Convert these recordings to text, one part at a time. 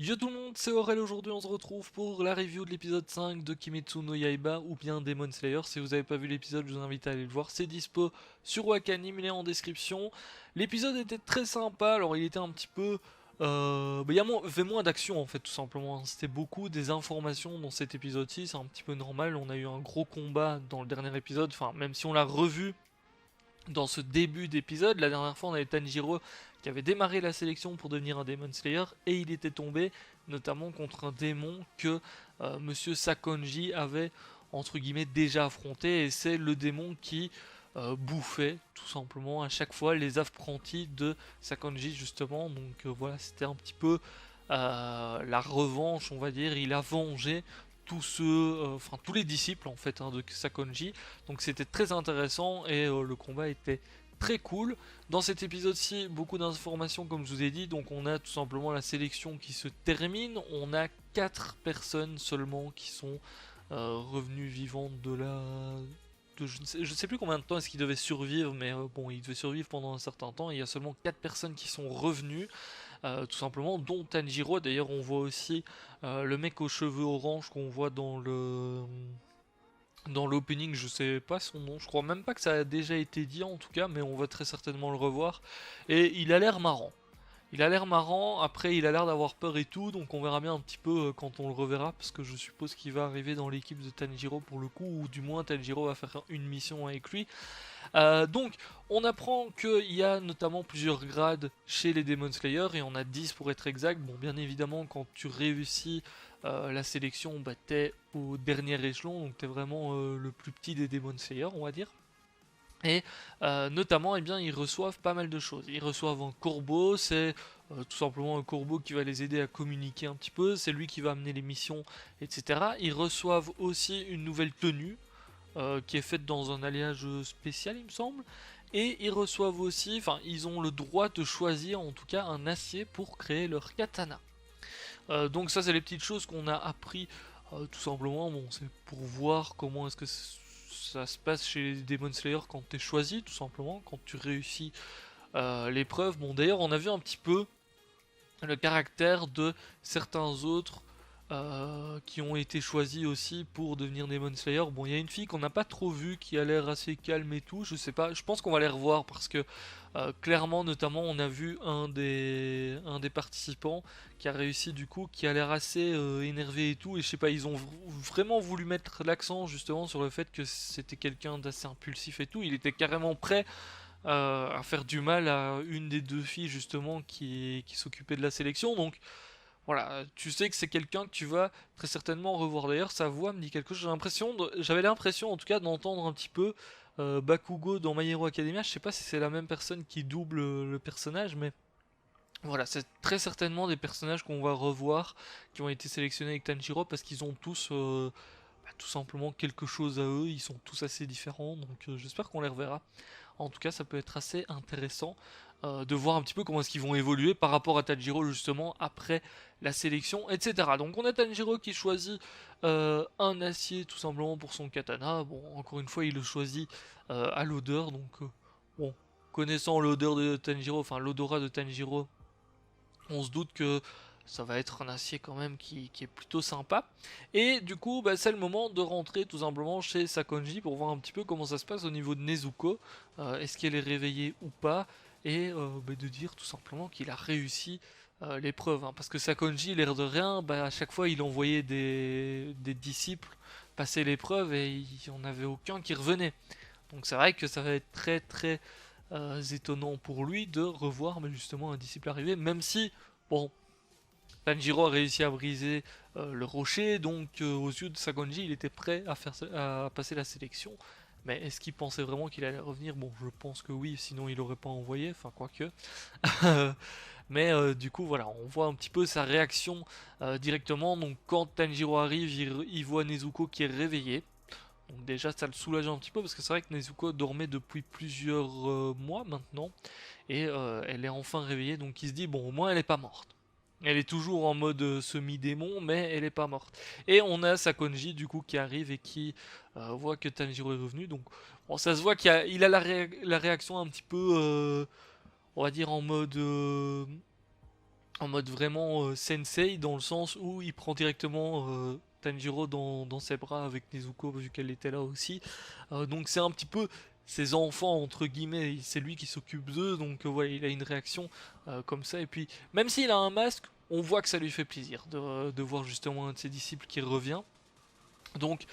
Yo tout le monde, c'est Aurel. Aujourd'hui on se retrouve pour la review de l'épisode 5 de Kimetsu no Yaiba ou bien Demon Slayer. Si vous n'avez pas vu l'épisode, je vous invite à aller le voir, c'est dispo sur Wakanim, il est en description. L'épisode était très sympa, alors il était un petit peu... il y avait moins d'action en fait tout simplement, c'était beaucoup des informations dans cet épisode-ci, c'est un petit peu normal, on a eu un gros combat dans le dernier épisode, enfin même si on l'a revu dans ce début d'épisode. La dernière fois, on avait Tanjiro qui avait démarré la sélection pour devenir un Demon Slayer et il était tombé notamment contre un démon que Monsieur Sakonji avait entre guillemets déjà affronté, et c'est le démon qui bouffait tout simplement à chaque fois les apprentis de Sakonji justement. Donc voilà, c'était un petit peu la revanche, on va dire. Il a vengé tous les disciples en fait de Sakonji. Donc c'était très intéressant et le combat était très cool. Dans cet épisode-ci, beaucoup d'informations comme je vous ai dit. Donc on a tout simplement la sélection qui se termine. On a 4 personnes seulement qui sont revenues vivantes de la... je sais plus combien de temps est-ce qu'il devait survivre, mais bon, il devait survivre pendant un certain temps. Et il y a seulement 4 personnes qui sont revenues, tout simplement, dont Tanjiro. D'ailleurs, on voit aussi le mec aux cheveux orange qu'on voit dans l'opening, je sais pas son nom, je crois même pas que ça a déjà été dit en tout cas, mais on va très certainement le revoir. Et il a l'air marrant. Il a l'air marrant, après il a l'air d'avoir peur et tout, donc on verra bien un petit peu quand on le reverra, parce que je suppose qu'il va arriver dans l'équipe de Tanjiro pour le coup, ou du moins Tanjiro va faire une mission avec lui. Donc, on apprend qu'il y a notamment plusieurs grades chez les Demon Slayer, et on a 10 pour être exact. Bon, bien évidemment, quand tu réussis la sélection, bah, t'es au dernier échelon, donc t'es vraiment le plus petit des Demon Slayer, on va dire. Et notamment, eh bien, ils reçoivent pas mal de choses. Ils reçoivent un corbeau, c'est tout simplement un corbeau qui va les aider à communiquer un petit peu, c'est lui qui va amener les missions, etc. Ils reçoivent aussi une nouvelle tenue, qui est faite dans un alliage spécial, il me semble. Et ils reçoivent aussi, enfin, ils ont le droit de choisir en tout cas un acier pour créer leur katana. Donc ça, c'est les petites choses qu'on a appris tout simplement. Bon, c'est pour voir comment est-ce que ça se passe chez les Demon Slayer quand tu es choisi, tout simplement, quand tu réussis l'épreuve. Bon, d'ailleurs, on a vu un petit peu le caractère de certains autres qui ont été choisis aussi pour devenir Demon Slayer. Bon, il y a une fille qu'on n'a pas trop vue qui a l'air assez calme et tout, je sais pas, je pense qu'on va les revoir parce que clairement, notamment, on a vu un des participants qui a réussi du coup, qui a l'air assez énervé et tout, et je sais pas, ils ont vraiment voulu mettre l'accent justement sur le fait que c'était quelqu'un d'assez impulsif et tout, il était carrément prêt à faire du mal à une des deux filles justement qui s'occupait de la sélection. Donc voilà, tu sais que c'est quelqu'un que tu vas très certainement revoir. D'ailleurs, sa voix me dit quelque chose. J'avais l'impression en tout cas d'entendre un petit peu Bakugo dans My Hero Academia. Je sais pas si c'est la même personne qui double le personnage, mais voilà, c'est très certainement des personnages qu'on va revoir, qui ont été sélectionnés avec Tanjiro parce qu'ils ont tous tout simplement quelque chose à eux. Ils sont tous assez différents, donc j'espère qu'on les reverra. En tout cas, ça peut être assez intéressant de voir un petit peu comment est-ce qu'ils vont évoluer par rapport à Tanjiro justement après la sélection, etc. Donc on a Tanjiro qui choisit un acier tout simplement pour son katana. Bon, encore une fois, il le choisit à l'odeur, donc bon, connaissant l'odeur de Tanjiro, enfin l'odorat de Tanjiro, on se doute que ça va être un acier quand même qui est plutôt sympa. Et du coup, bah, c'est le moment de rentrer tout simplement chez Sakonji pour voir un petit peu comment ça se passe au niveau de Nezuko. Est-ce qu'elle est réveillée ou pas? Et bah, de dire tout simplement qu'il a réussi l'épreuve, hein. Parce que Sakonji, l'air de rien, bah, à chaque fois il envoyait des disciples passer l'épreuve et il n'y en avait aucun qui revenait. Donc c'est vrai que ça va être très très étonnant pour lui de revoir mais justement un disciple arriver, même si, bon, Tanjiro a réussi à briser le rocher, donc aux yeux de Sakonji, il était prêt à passer la sélection. Mais est-ce qu'il pensait vraiment qu'il allait revenir? Bon, je pense que oui, sinon il aurait pas envoyé, enfin quoique. Mais du coup, voilà, on voit un petit peu sa réaction directement. Donc quand Tanjiro arrive, il voit Nezuko qui est réveillée. Donc déjà ça le soulage un petit peu parce que c'est vrai que Nezuko dormait depuis plusieurs mois maintenant et elle est enfin réveillée, donc il se dit bon, au moins elle est pas morte. Elle est toujours en mode semi-démon, mais elle est pas morte. Et on a Sakonji du coup qui arrive et qui voit que Tanjiro est revenu. Donc bon, ça se voit qu'il a la réaction un petit peu, on va dire en mode en mode vraiment sensei, dans le sens où il prend directement Tanjiro dans ses bras avec Nezuko vu qu'elle était là aussi. Donc c'est un petit peu ses enfants entre guillemets, c'est lui qui s'occupe d'eux, donc voilà, il a une réaction comme ça. Et puis même s'il a un masque, on voit que ça lui fait plaisir de voir justement un de ses disciples qui revient. Donc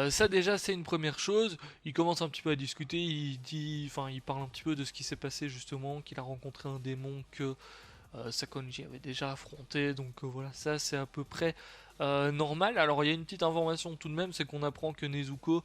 ça déjà c'est une première chose. Il commence un petit peu à discuter, il parle un petit peu de ce qui s'est passé justement, qu'il a rencontré un démon que Sakonji avait déjà affronté, donc voilà, ça c'est à peu près normal. Alors il y a une petite information tout de même, c'est qu'on apprend que Nezuko,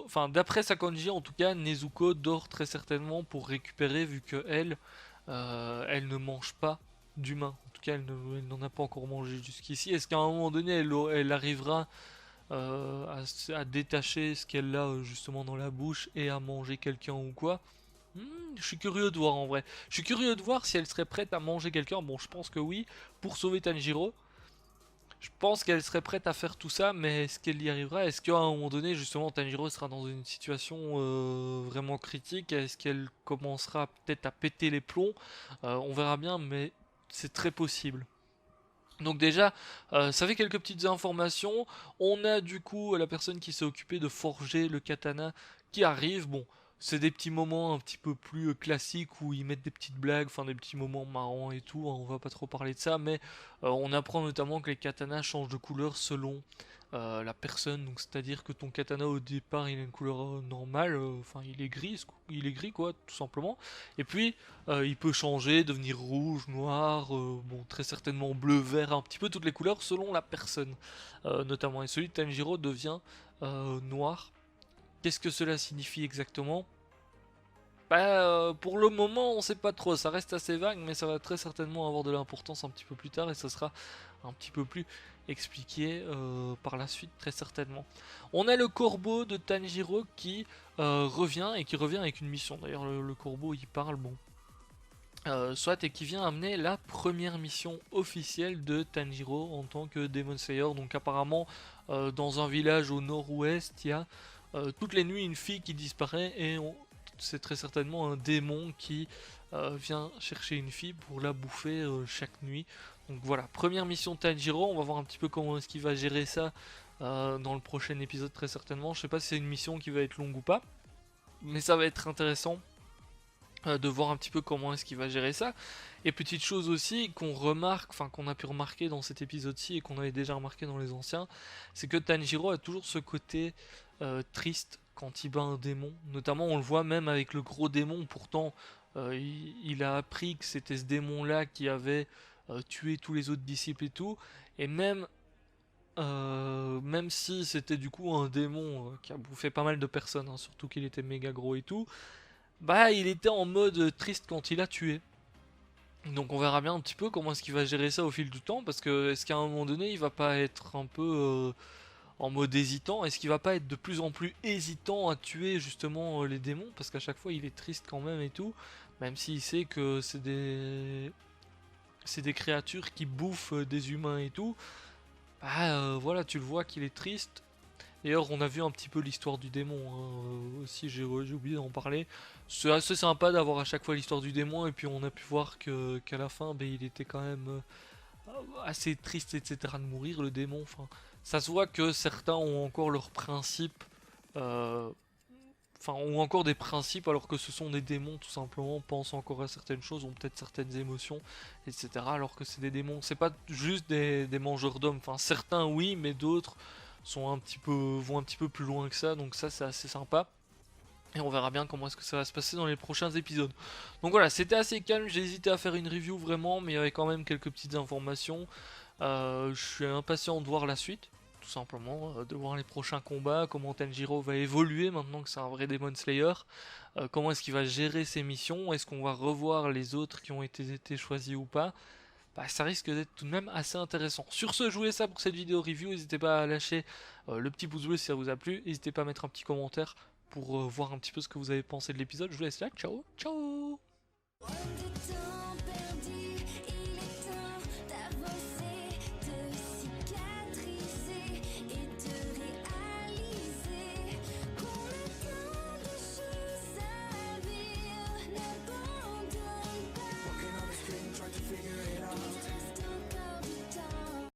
enfin d'après Sakonji en tout cas, Nezuko dort très certainement pour récupérer vu que elle ne mange pas d'humain. En tout cas, elle n'en a pas encore mangé jusqu'ici. Est-ce qu'à un moment donné, elle arrivera à détacher ce qu'elle a justement dans la bouche et à manger quelqu'un ou quoi? Je suis curieux de voir en vrai. Je suis curieux de voir si elle serait prête à manger quelqu'un. Bon, je pense que oui, pour sauver Tanjiro. Je pense qu'elle serait prête à faire tout ça, mais est-ce qu'elle y arrivera? Est-ce qu'à un moment donné, justement, Tanjiro sera dans une situation vraiment critique? Est-ce qu'elle commencera peut-être à péter les plombs? On verra bien, mais c'est très possible. Donc déjà, ça fait quelques petites informations. On a du coup la personne qui s'est occupée de forger le katana qui arrive. Bon, c'est des petits moments un petit peu plus classiques où ils mettent des petites blagues, enfin des petits moments marrants et tout, hein, on va pas trop parler de ça, mais on apprend notamment que les katanas changent de couleur selon la personne. Donc c'est-à-dire que ton katana au départ il a une couleur normale, enfin il est gris quoi, tout simplement. Et puis il peut changer, devenir rouge, noir, bon très certainement bleu, vert, un petit peu toutes les couleurs selon la personne, notamment. Et celui de Tanjiro devient noir. Qu'est-ce que cela signifie exactement? Bah, pour le moment, on sait pas trop, ça reste assez vague, mais ça va très certainement avoir de l'importance un petit peu plus tard et ça sera un petit peu plus expliqué par la suite, très certainement. On a le corbeau de Tanjiro qui revient et qui revient avec une mission. D'ailleurs, le corbeau il parle, bon, soit et qui vient amener la première mission officielle de Tanjiro en tant que Demon Slayer. Donc, apparemment, dans un village au nord-ouest, il y a toutes les nuits une fille qui disparaît et c'est très certainement un démon qui vient chercher une fille pour la bouffer chaque nuit. Donc voilà, première mission de Tanjiro, on va voir un petit peu comment est-ce qu'il va gérer ça dans le prochain épisode très certainement. Je sais pas si c'est une mission qui va être longue ou pas, mais ça va être intéressant de voir un petit peu comment est-ce qu'il va gérer ça. Et petite chose aussi qu'on remarque, enfin qu'on a pu remarquer dans cet épisode-ci et qu'on avait déjà remarqué dans les anciens, c'est que Tanjiro a toujours ce côté triste quand il bat un démon. Notamment on le voit même avec le gros démon, pourtant il a appris que c'était ce démon-là qui avait tué tous les autres disciples et tout. Et même si c'était du coup un démon qui a bouffé pas mal de personnes, hein, surtout qu'il était méga gros et tout, bah il était en mode triste quand il a tué. Donc on verra bien un petit peu comment est-ce qu'il va gérer ça au fil du temps, parce que est-ce qu'à un moment donné il va pas être un peu en mode hésitant, est-ce qu'il va pas être de plus en plus hésitant à tuer justement les démons, parce qu'à chaque fois il est triste quand même et tout, même s'il sait que c'est des créatures qui bouffent des humains et tout, bah voilà, tu le vois qu'il est triste. D'ailleurs, on a vu un petit peu l'histoire du démon, hein, aussi, j'ai oublié d'en parler. C'est assez sympa d'avoir à chaque fois l'histoire du démon, et puis on a pu voir qu'à la fin, ben, il était quand même assez triste, etc. de mourir, le démon. Enfin, ça se voit que certains ont encore leurs principes, euh, enfin, ont encore des principes, alors que ce sont des démons, tout simplement, pensent encore à certaines choses, ont peut-être certaines émotions, etc. Alors que c'est des démons, c'est pas juste des mangeurs d'hommes. Enfin, certains oui, mais d'autres vont un petit peu plus loin que ça, donc ça c'est assez sympa. Et on verra bien comment est-ce que ça va se passer dans les prochains épisodes. Donc voilà, c'était assez calme, j'ai hésité à faire une review vraiment, mais il y avait quand même quelques petites informations. Je suis impatient de voir la suite, tout simplement, de voir les prochains combats, comment Tanjiro va évoluer maintenant que c'est un vrai Demon Slayer, comment est-ce qu'il va gérer ses missions, est-ce qu'on va revoir les autres qui ont été choisis ou pas. Bah, ça risque d'être tout de même assez intéressant. Sur ce, je vous laisse ça pour cette vidéo review. N'hésitez pas à lâcher le petit pouce bleu si ça vous a plu. N'hésitez pas à mettre un petit commentaire pour voir un petit peu ce que vous avez pensé de l'épisode. Je vous laisse là. Ciao, ciao!